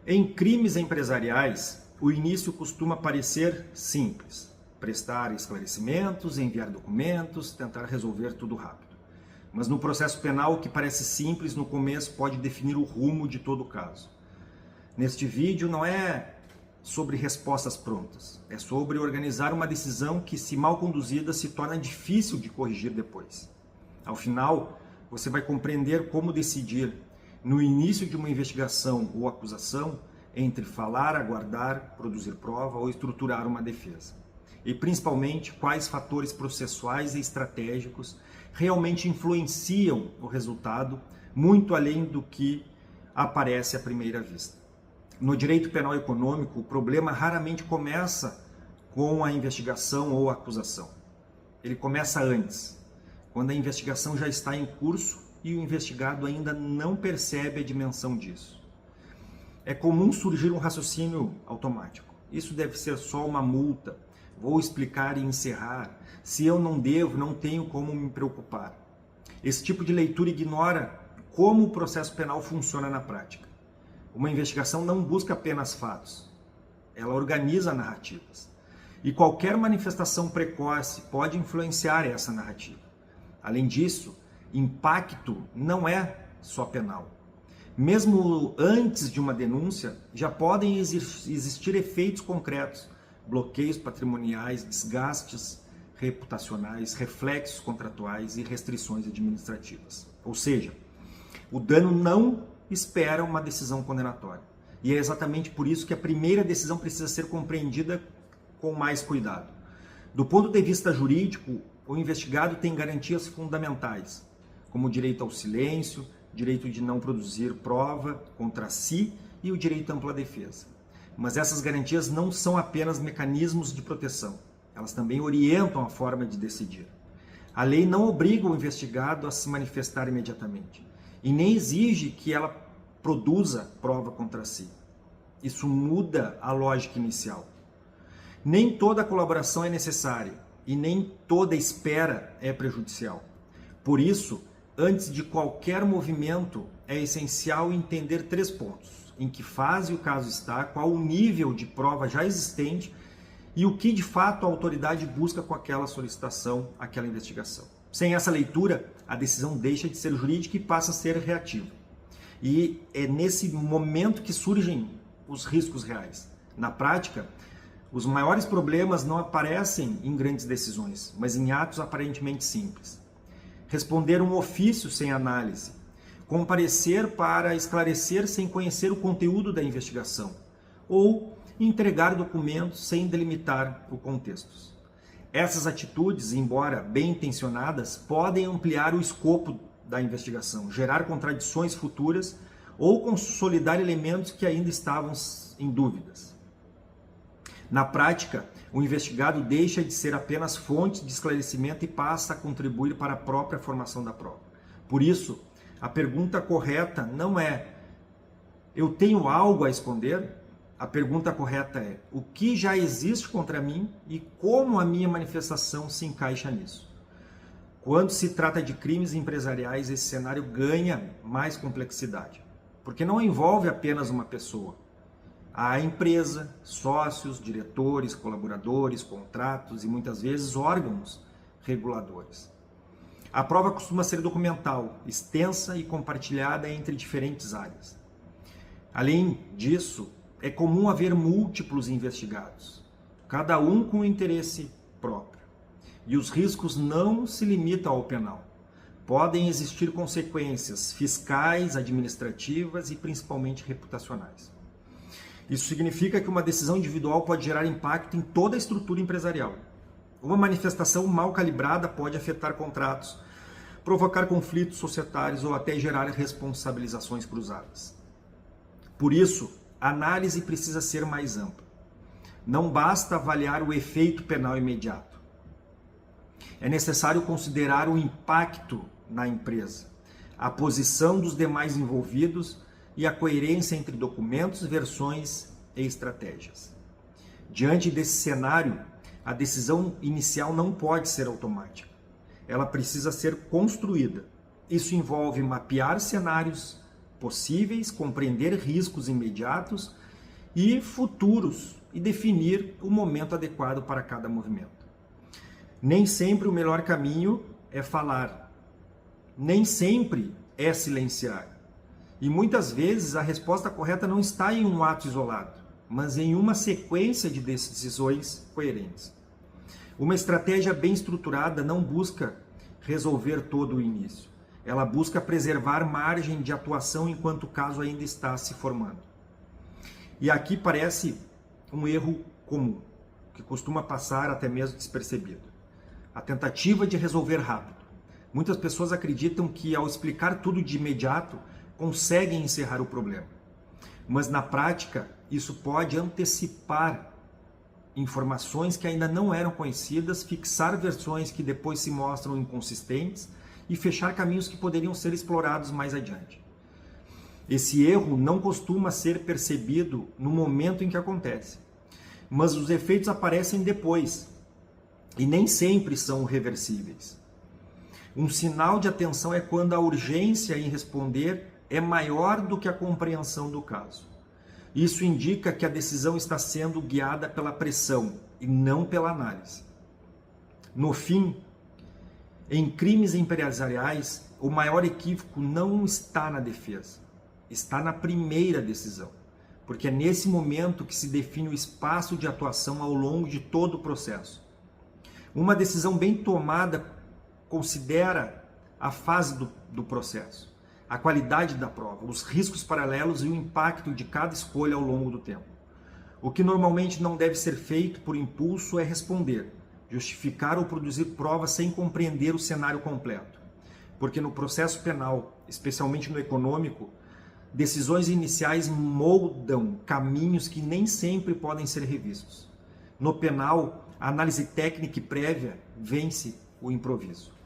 Em crimes empresariais, o início costuma parecer simples. Prestar esclarecimentos, enviar documentos, tentar resolver tudo rápido. Mas no processo penal, o que parece simples no começo pode definir o rumo de todo o caso. Neste vídeo não é sobre respostas prontas, é sobre organizar uma decisão que, se mal conduzida, se torna difícil de corrigir depois. Ao final, você vai compreender como decidir, no início de uma investigação ou acusação, entre falar, aguardar, produzir prova ou estruturar uma defesa. E principalmente quais fatores processuais e estratégicos realmente influenciam o resultado, muito além do que aparece à primeira vista. No direito penal econômico, o problema raramente começa com a investigação ou a acusação. Ele começa antes, quando a investigação já está em curso e o investigado ainda não percebe a dimensão disso. É comum surgir um raciocínio automático. Isso deve ser só uma multa. Vou explicar e encerrar. Se eu não devo, não tenho como me preocupar. Esse tipo de leitura ignora como o processo penal funciona na prática. Uma investigação não busca apenas fatos. Ela organiza narrativas. E qualquer manifestação precoce pode influenciar essa narrativa. Além disso, impacto não é só penal. Mesmo antes de uma denúncia, já podem existir efeitos concretos, bloqueios patrimoniais, desgastes reputacionais, reflexos contratuais e restrições administrativas. Ou seja, o dano não espera uma decisão condenatória. E é exatamente por isso que a primeira decisão precisa ser compreendida com mais cuidado. Do ponto de vista jurídico, o investigado tem garantias fundamentais, como o direito ao silêncio, direito de não produzir prova contra si e o direito à ampla defesa. Mas essas garantias não são apenas mecanismos de proteção, elas também orientam a forma de decidir. A lei não obriga o investigado a se manifestar imediatamente e nem exige que ela produza prova contra si. Isso muda a lógica inicial. Nem toda colaboração é necessária e nem toda espera é prejudicial. Por isso, antes de qualquer movimento, é essencial entender 3 pontos: em que fase o caso está, qual o nível de prova já existente e o que de fato a autoridade busca com aquela solicitação, aquela investigação. Sem essa leitura, a decisão deixa de ser jurídica e passa a ser reativa. E é nesse momento que surgem os riscos reais. Na prática, os maiores problemas não aparecem em grandes decisões, mas em atos aparentemente simples. Responder um ofício sem análise, comparecer para esclarecer sem conhecer o conteúdo da investigação, ou entregar documentos sem delimitar o contexto. Essas atitudes, embora bem intencionadas, podem ampliar o escopo da investigação, gerar contradições futuras ou consolidar elementos que ainda estavam em dúvidas. Na prática, o investigado deixa de ser apenas fonte de esclarecimento e passa a contribuir para a própria formação da prova. Por isso, a pergunta correta não é: eu tenho algo a esconder? A pergunta correta é: o que já existe contra mim e como a minha manifestação se encaixa nisso? Quando se trata de crimes empresariais, esse cenário ganha mais complexidade, porque não envolve apenas uma pessoa. Há a empresa, sócios, diretores, colaboradores, contratos e muitas vezes órgãos reguladores. A prova costuma ser documental, extensa e compartilhada entre diferentes áreas. Além disso, é comum haver múltiplos investigados, cada um com interesse próprio. E os riscos não se limitam ao penal. Podem existir consequências fiscais, administrativas e principalmente reputacionais. Isso significa que uma decisão individual pode gerar impacto em toda a estrutura empresarial. Uma manifestação mal calibrada pode afetar contratos, provocar conflitos societários ou até gerar responsabilizações cruzadas. Por isso, a análise precisa ser mais ampla. Não basta avaliar o efeito penal imediato. É necessário considerar o impacto na empresa, a posição dos demais envolvidos e a coerência entre documentos, versões e estratégias. Diante desse cenário, a decisão inicial não pode ser automática. Ela precisa ser construída. Isso envolve mapear cenários, possíveis, compreender riscos imediatos e futuros e definir o momento adequado para cada movimento. Nem sempre o melhor caminho é falar, nem sempre é silenciar. E muitas vezes a resposta correta não está em um ato isolado, mas em uma sequência de decisões coerentes. Uma estratégia bem estruturada não busca resolver todo o início. Ela busca preservar margem de atuação enquanto o caso ainda está se formando. E aqui parece um erro comum, que costuma passar até mesmo despercebido. A tentativa de resolver rápido. Muitas pessoas acreditam que ao explicar tudo de imediato, conseguem encerrar o problema. Mas na prática, isso pode antecipar informações que ainda não eram conhecidas, fixar versões que depois se mostram inconsistentes e fechar caminhos que poderiam ser explorados mais adiante. Esse erro não costuma ser percebido no momento em que acontece, mas os efeitos aparecem depois e nem sempre são reversíveis. Um sinal de atenção é quando a urgência em responder é maior do que a compreensão do caso. Isso indica que a decisão está sendo guiada pela pressão e não pela análise. No fim, em crimes empresariais, o maior equívoco não está na defesa, está na primeira decisão, porque é nesse momento que se define o espaço de atuação ao longo de todo o processo. Uma decisão bem tomada considera a fase do processo, a qualidade da prova, os riscos paralelos e o impacto de cada escolha ao longo do tempo. O que normalmente não deve ser feito por impulso é responder, justificar ou produzir provas sem compreender o cenário completo. Porque no processo penal, especialmente no econômico, decisões iniciais moldam caminhos que nem sempre podem ser revistos. No penal, a análise técnica e prévia vence o improviso.